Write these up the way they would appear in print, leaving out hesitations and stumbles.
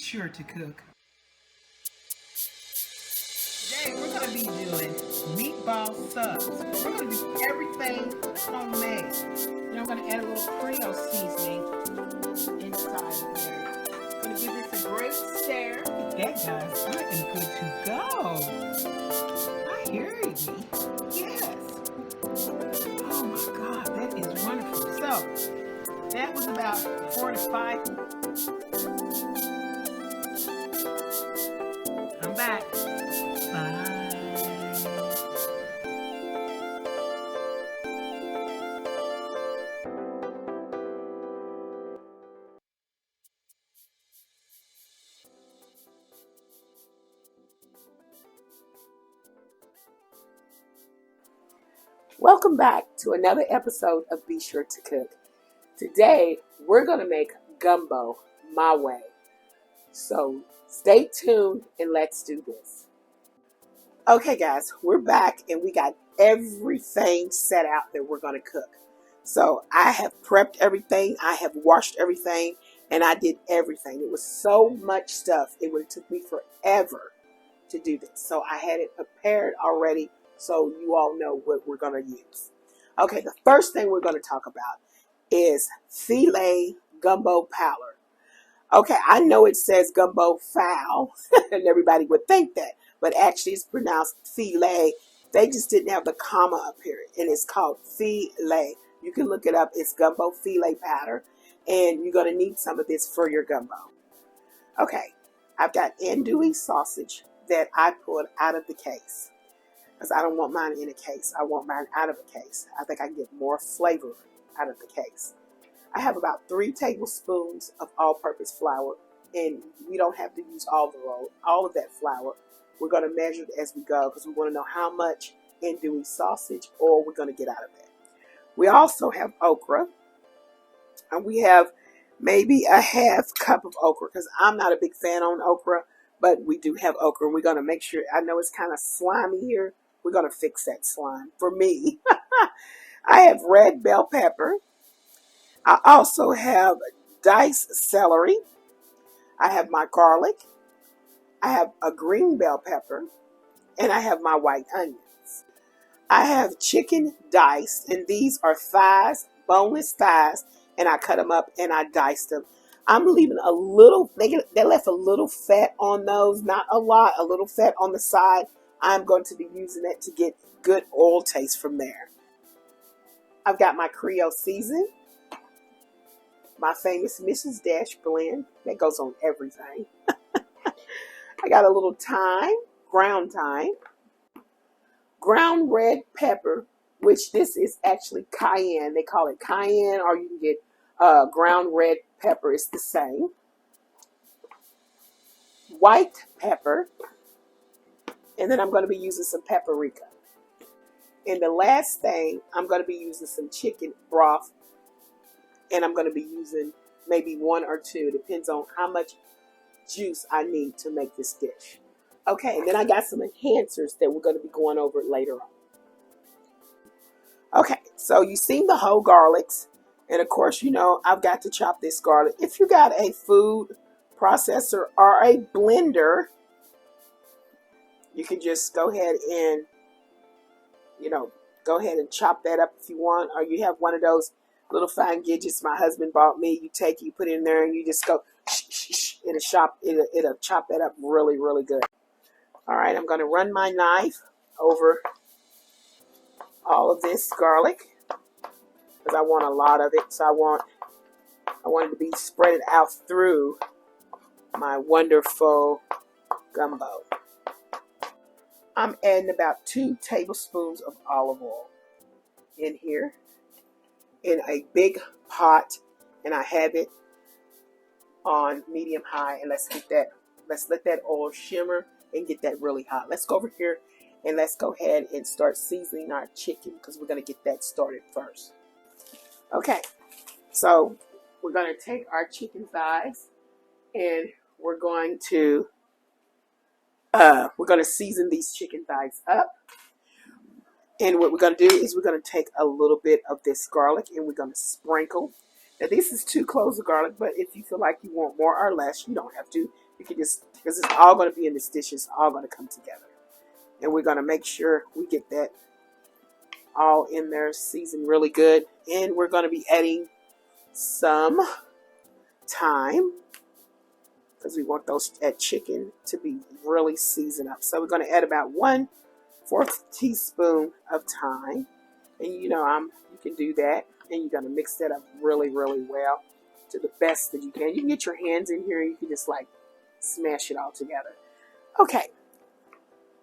sure to cook. Today we're going to be doing meatball subs. We're going to do everything homemade. Then I'm going to add a little Creole seasoning inside of there. I'm going to give this a great stir. Look at that, guys. I am good to go. I hear you. Yes. Oh my God, that is wonderful. So that was about 4 to 5. I'm back. Bye. Welcome back to another episode of Be Sure to Cook. Today, we're going to make gumbo my way. So stay tuned and let's do this. Okay, guys, we're back and we got everything set out that we're going to cook. So I have prepped everything. I have washed everything and I did everything. It was so much stuff. It would have took me forever to do this. So I had it prepared already so you all know what we're going to use. Okay, the first thing we're going to talk about is filet gumbo powder. Okay, I know it says gumbo fowl, and everybody would think that, but actually it's pronounced filet. They just didn't have the comma up here, and it's called filet. You can look it up. It's gumbo filet powder, and you're going to need some of this for your gumbo. Okay, I've got andouille sausage that I pulled out of the case. Because I don't want mine in a case. I want mine out of a case. I think I can get more flavor out of the case. I have about 3 tablespoons of all-purpose flour. And we don't have to use all of that flour. We're going to measure it as we go because we want to know how much andouille sausage oil we're going to get out of it. We also have okra. And we have maybe a half cup of okra because I'm not a big fan on okra. But we do have okra. And we're going to make sure, I know it's kind of slimy here. We're going to fix that slime for me. I have red bell pepper. I also have diced celery. I have my garlic. I have a green bell pepper. And I have my white onions. I have chicken diced. And these are thighs, boneless thighs. And I cut them up and I diced them. I'm leaving a little, they left a little fat on those. Not a lot, a little fat on the side. I'm going to be using it to get good oil taste from there. I've got my Creole Seasoning, my famous Mrs. Dash blend that goes on everything. I got a little thyme, ground red pepper, which this is actually cayenne. They call it cayenne, or you can get ground red pepper. It's the same. White pepper. And then I'm going to be using some paprika. And the last thing, I'm going to be using some chicken broth. And I'm going to be using maybe 1 or 2. Depends on how much juice I need to make this dish. Okay, and then I got some enhancers that we're going to be going over later on. Okay, so you've seen the whole garlics. And of course, you know, I've got to chop this garlic. If you got a food processor or a blender, you can just go ahead and, go ahead and chop that up if you want. Or you have one of those little fine gadgets my husband bought me. You put it in there and you just go, it'll chop that up really, really good. All right, I'm going to run my knife over all of this garlic because I want a lot of it. So I want it to be spread out through my wonderful gumbo. I'm adding about 2 tablespoons of olive oil in here in a big pot, and I have it on medium high. And let's let that oil shimmer and get that really hot. Let's go over here and let's go ahead and start seasoning our chicken because we're going to get that started first. Okay, so we're going to take our chicken thighs and we're going to season these chicken thighs up. And what we're going to do is we're going to take a little bit of this garlic and we're going to sprinkle. Now this is 2 cloves of garlic, but if you feel like you want more or less, you don't have to. You can just, because it's all going to be in this dish, it's all going to come together. And we're going to make sure we get that all in there, seasoned really good. And we're going to be adding some thyme, because we want that chicken to be really seasoned up. So we're going to add about 1/4 teaspoon of thyme. And you know, you can do that. And you're going to mix that up really, really well to the best that you can. You can get your hands in here and you can just like smash it all together. Okay.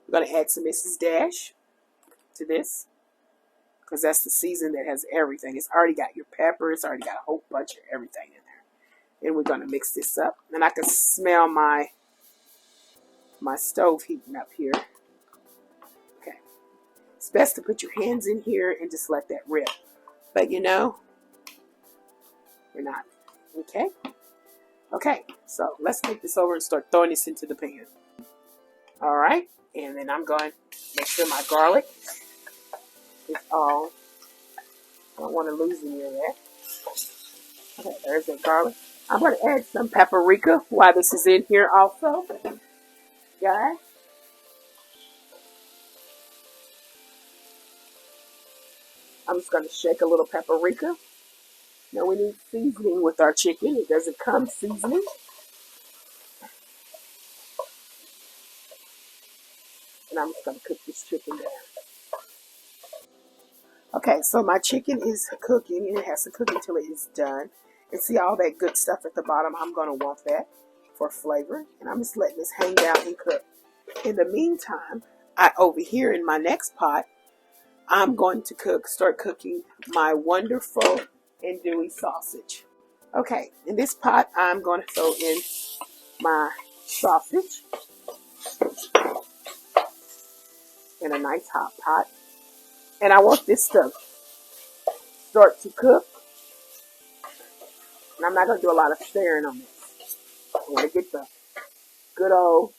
We're going to add some Mrs. Dash to this, because that's the season that has everything. It's already got your pepper. It's already got a whole bunch of everything in there. And we're going to mix this up. And I can smell my stove heating up here. Okay. It's best to put your hands in here and just let that rip. But you know, we're not. Okay? Okay, so let's take this over and start throwing this into the pan. All right, and then I'm going to make sure my garlic is all. I don't want to lose any of that. Okay, there's that garlic. I'm going to add some paprika while this is in here also. Guys. I'm just going to shake a little paprika. Now we need seasoning with our chicken. It doesn't come seasoning. And I'm just going to cook this chicken down. Okay, so my chicken is cooking, and it has to cook until it is done. And see all that good stuff at the bottom? I'm going to want that for flavor. And I'm just letting this hang down and cook. In the meantime, over here in my next pot, I'm going to start cooking my wonderful andouille sausage. Okay, in this pot, I'm going to throw in my sausage in a nice hot pot. And I want this to start to cook. And I'm not going to do a lot of stirring on this. I want to get the good old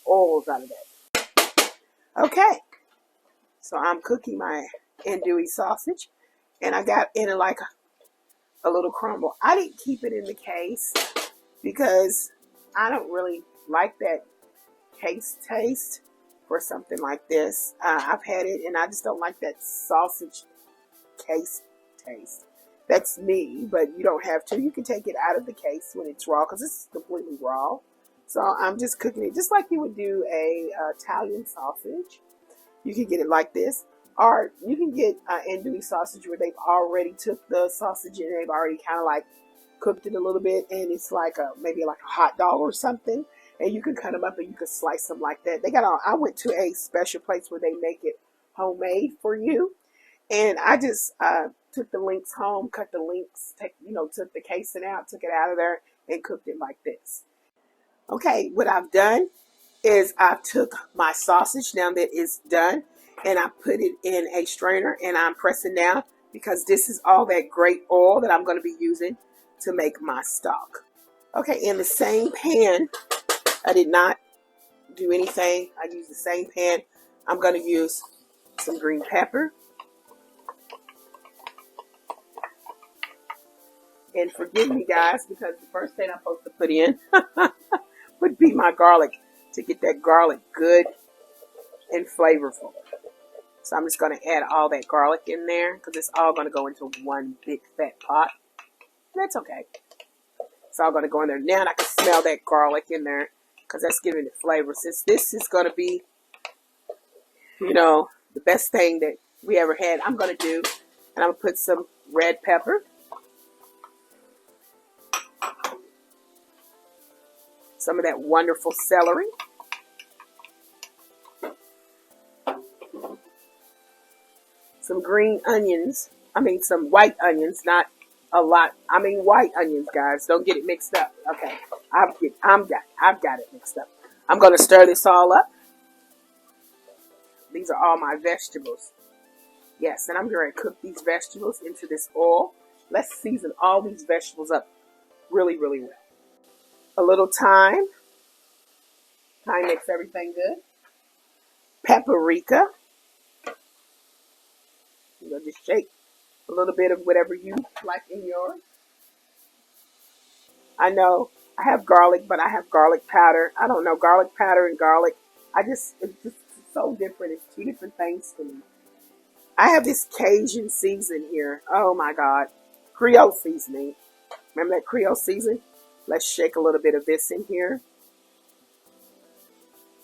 oils out of that. Okay. So I'm cooking my andouille sausage, and I got in it like a little crumble. I didn't keep it in the case because I don't really like that case taste for something like this. I've had it, and I just don't like that sausage case taste. That's me, but you don't have to. You can take it out of the case when it's raw, because it's completely raw. So I'm just cooking it just like you would do a Italian sausage. You can get it like this, or you can get andouille sausage where they've already took the sausage and they've already kind of like cooked it a little bit, and it's like maybe like a hot dog or something, and you can cut them up and you can slice them like that. They got I went to a special place where they make it homemade for you, and I just took the links home, cut the links, took the casing out, took it out of there, and cooked it like this. Okay, what I've done is I took my sausage now that it's done, and I put it in a strainer, and I'm pressing down because this is all that great oil that I'm going to be using to make my stock. Okay, in the same pan, I did not do anything. I used the same pan. I'm going to use some green pepper. And forgive me, guys, because the first thing I'm supposed to put in would be my garlic, to get that garlic good and flavorful. So I'm just going to add all that garlic in there, because it's all going to go into one big fat pot. That's okay. It's all going to go in there. Now I can smell that garlic in there, because that's giving it flavor. Since this is going to be, the best thing that we ever had, I'm going to do, and I'm going to put some red pepper. Some of that wonderful celery. Some green onions. Some white onions, not a lot. White onions, guys. Don't get it mixed up. Okay, I've got it mixed up. I'm going to stir this all up. These are all my vegetables. Yes, and I'm going to cook these vegetables into this oil. Let's season all these vegetables up really, really well. A little thyme. Thyme makes everything good. Paprika. You're going to just shake a little bit of whatever you like in yours. I know I have garlic, but I have garlic powder. I don't know, garlic powder and garlic. It's just so different. It's two different things to me. I have this Cajun season here. Oh my God. Creole seasoning. Remember that Creole seasoning? Let's shake a little bit of this in here.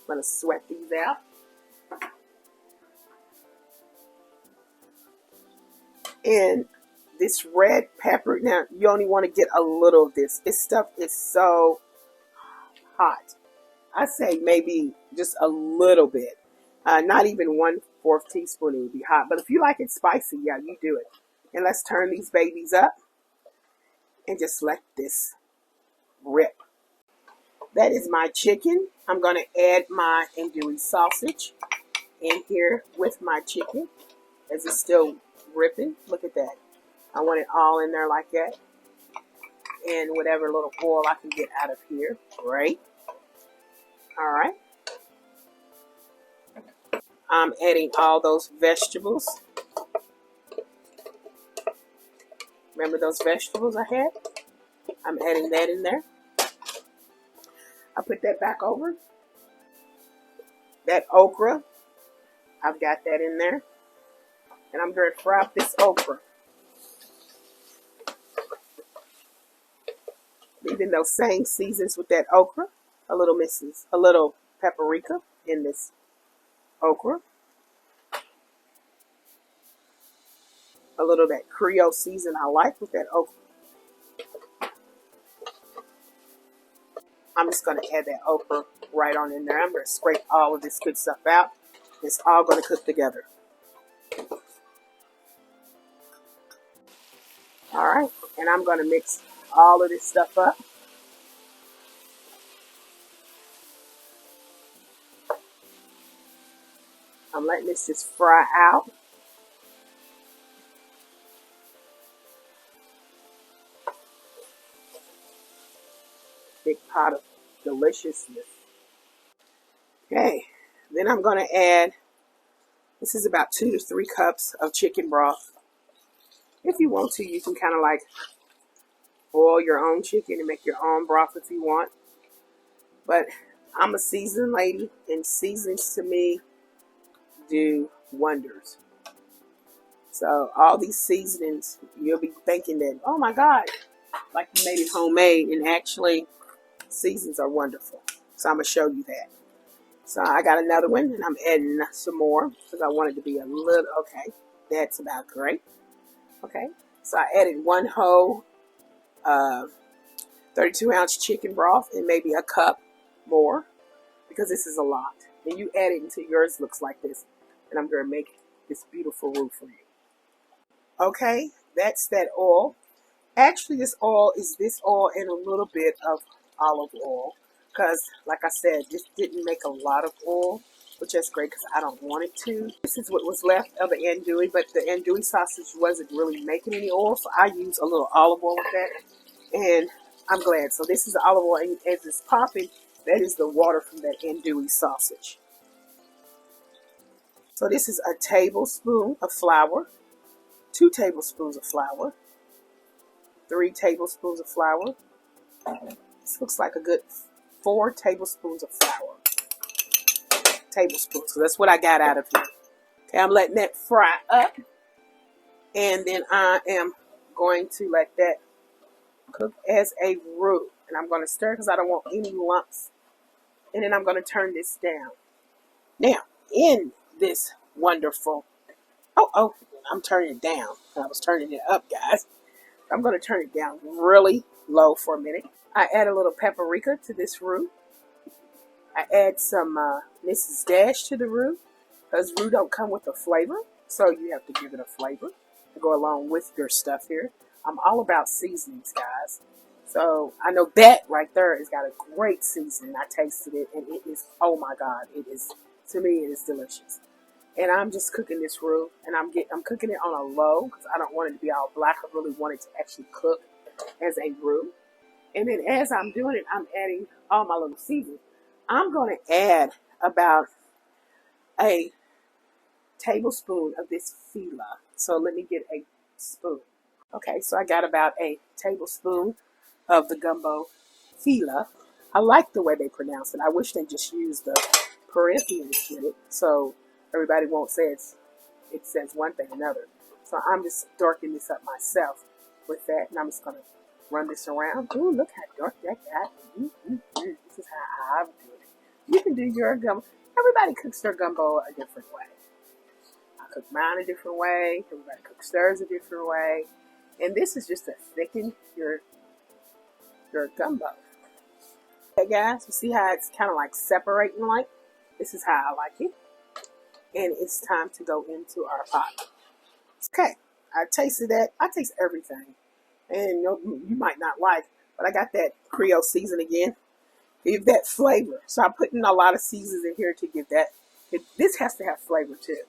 I'm going to sweat these out. And this red pepper. Now, you only want to get a little of this. This stuff is so hot. I say maybe just a little bit. Not even 1/4 teaspoon, it would be hot. But if you like it spicy, yeah, you do it. And let's turn these babies up and just let this rip. That is my chicken. I'm going to add my andouille sausage in here with my chicken as it's still ripping. Look at that. I want it all in there like that. And whatever little oil I can get out of here. Great. All right. I'm adding all those vegetables. Remember those vegetables I had? I'm adding that in there. I put that back over. That okra, I've got that in there. And I'm going to fry up this okra. Leaving those same seasons with that okra. A little paprika in this okra. A little of that Creole season I like with that okra. I'm just going to add that okra right on in there. I'm going to scrape all of this good stuff out. It's all going to cook together. All right. And I'm going to mix all of this stuff up. I'm letting this just fry out. Big pot of deliciousness. Okay. Then I'm going to add, this is about 2 to 3 cups of chicken broth. If you want to, you can kind of like boil your own chicken and make your own broth if you want. But I'm a seasoned lady, and seasons to me do wonders. So all these seasonings, you'll be thinking that, oh my God, like you made it homemade, and actually seasons are wonderful. So I'm going to show you that. So I got another one, and I'm adding some more because I want it to be a little, okay, that's about great. Okay, so I added 1 whole 32-ounce chicken broth and maybe a cup more because this is a lot. And you add it until yours looks like this. And I'm going to make this beautiful roux for you. Okay, that's that oil. Actually, this oil is this oil and a little bit of olive oil. Because, like I said, this didn't make a lot of oil, which is great because I don't want it to. This is what was left of the andouille, but the andouille sausage wasn't really making any oil, so I used a little olive oil with that, and I'm glad. So this is the olive oil, and as it's popping, that is the water from that andouille sausage. So this is a tablespoon of flour, 2 tablespoons of flour, 3 tablespoons of flour. This looks like a good 4 tablespoons of flour. Tablespoons. So that's what I got out of here. Okay, I'm letting that fry up. And then I am going to let that cook as a roux. And I'm going to stir because I don't want any lumps. And then I'm going to turn this down. Now, in this wonderful... Oh, I'm turning it down. I was turning it up, guys. I'm going to turn it down really low for a minute. I add a little paprika to this roux. I add some Mrs. Dash to the roux because roux don't come with a flavor, so you have to give it a flavor to go along with your stuff here. I'm all about seasonings, guys. So I know that right there has got a great seasoning. I tasted it, and it is, oh my God, it is, to me, it is delicious. And I'm just cooking this roux, and I'm cooking it on a low because I don't want it to be all black. I really want it to actually cook as a roux. And then as I'm doing it, I'm adding all my little seasonings. I'm going to add about a tablespoon of this fila. So let me get a spoon. Okay, so I got about a tablespoon of the gumbo fila. I like the way they pronounce it. I wish they just used the parentheses with it so everybody won't say it says one thing or another. So I'm just darking this up myself with that, and I'm just going to run this around. Ooh, look how dark that got. This is how I do it. You can do your gumbo. Everybody cooks their gumbo a different way. I cook mine a different way. Everybody cooks theirs a different way. And this is just to thicken your gumbo. Okay, guys, you see how it's kind of like separating like? This is how I like it. And it's time to go into our pot. Okay, I tasted that. I taste everything. And you might not like, but I got that Creole seasoning again. Give that flavor. So I'm putting a lot of seasons in here to give that. This has to have flavor too.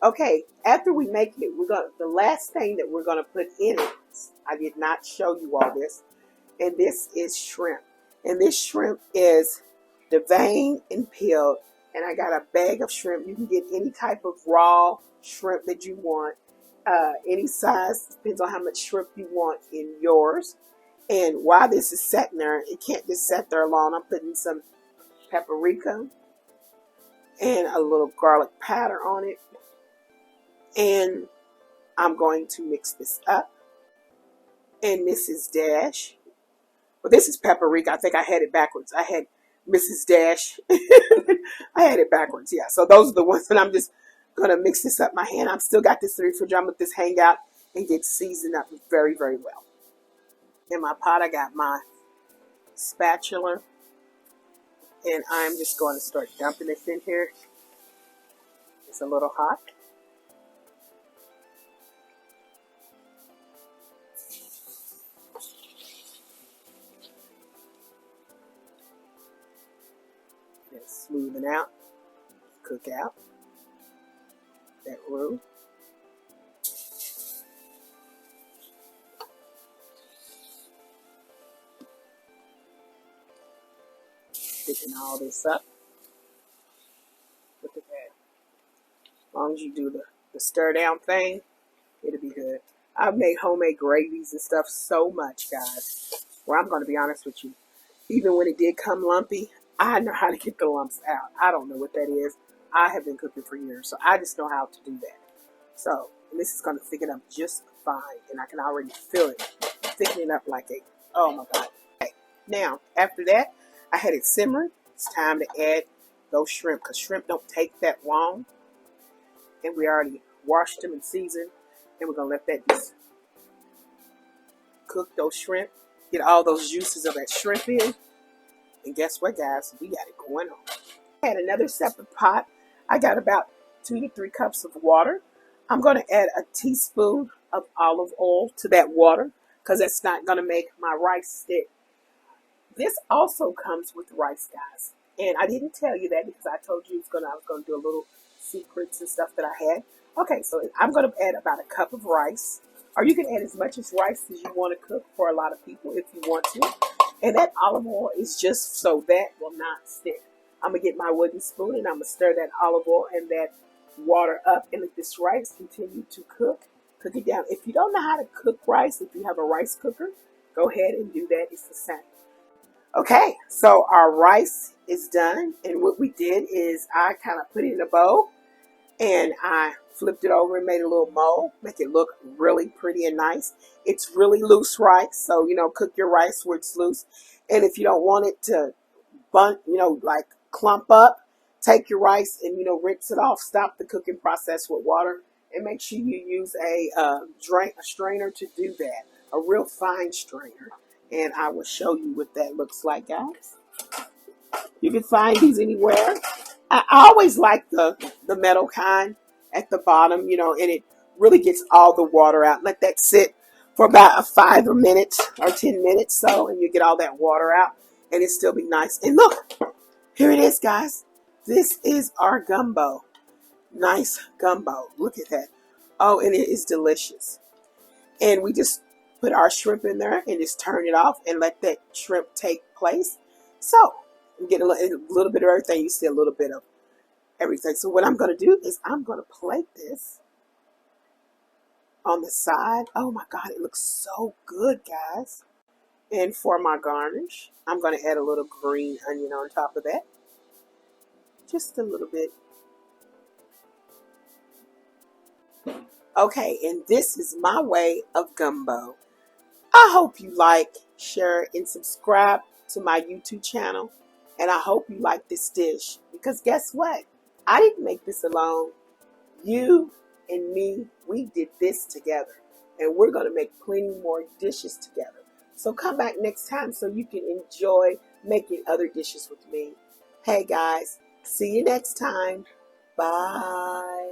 Okay, after we make it, the last thing that we're gonna put in it. I did not show you all this, and this is shrimp. And this shrimp is deveined and peeled. And I got a bag of shrimp. You can get any type of raw shrimp that you want, any size. Depends on how much shrimp you want in yours. And while this is sitting there, it can't just sit there alone. I'm putting some paprika and a little garlic powder on it. And I'm going to mix this up. And Mrs. Dash. Well, this is paprika. I think I had it backwards. I had Mrs. Dash. I had it backwards, yeah. So those are the ones that I'm just going to mix this up my hand. I've still got this in the refrigerator. I'm going to let this hang out and get seasoned up very, very well. In my pot, I got my spatula, and I'm just going to start dumping this in here. It's a little hot. And smoothing out, cook out that roux. Picking all this up. Look at that. As long as you do the stir down thing, it'll be good. I've made homemade gravies and stuff so much, guys. Well, I'm going to be honest with you. Even when it did come lumpy, I know how to get the lumps out. I don't know what that is. I have been cooking for years, so I just know how to do that. So, and this is going to thicken up just fine, and I can already feel it thickening up like a, oh my God. Okay. Now, after that, I had it simmer. It's time to add those shrimp, because shrimp don't take that long. And we already washed them and seasoned. And we're going to let that just cook those shrimp. Get all those juices of that shrimp in. And guess what, guys? We got it going on. I had another separate pot. I got about 2 to 3 cups of water. I'm going to add a teaspoon of olive oil to that water, because that's not going to make my rice stick. This also comes with rice, guys. And I didn't tell you that because I told you I was going to do a little secrets and stuff that I had. Okay, so I'm going to add about a cup of rice. Or you can add as much as rice as you want to cook for a lot of people if you want to. And that olive oil is just so that will not stick. I'm going to get my wooden spoon and I'm going to stir that olive oil and that water up and let this rice continue to cook. Cook it down. If you don't know how to cook rice, if you have a rice cooker, go ahead and do that. It's the same. Okay, so our rice is done, and what we did is I kind of put it in a bowl, and I flipped it over and made a little mold, make it look really pretty and nice. It's really loose rice, so, cook your rice where it's loose, and if you don't want it to like clump up, take your rice and, rinse it off, stop the cooking process with water, and make sure you use a strainer to do that, a real fine strainer. And I will show you what that looks like, guys. You can find these anywhere. I always like the metal kind at the bottom, and it really gets all the water out. Let that sit for about 5 minutes or 10 minutes so, and you get all that water out, and it still be nice. And look, here it is, guys. This is our gumbo. Nice gumbo. Look at that. Oh, and it is delicious. And we just put our shrimp in there and just turn it off and let that shrimp take place. So you get a little bit of everything. You see a little bit of everything. So what I'm going to do is I'm going to plate this on the side. Oh my God, it looks so good, guys. And for my garnish, I'm going to add a little green onion on top of that. Just a little bit. Okay, and this is my way of gumbo. I hope you like, share, and subscribe to my YouTube channel. And I hope you like this dish. Because guess what? I didn't make this alone. You and me, we did this together. And we're going to make plenty more dishes together. So come back next time so you can enjoy making other dishes with me. Hey guys, see you next time. Bye.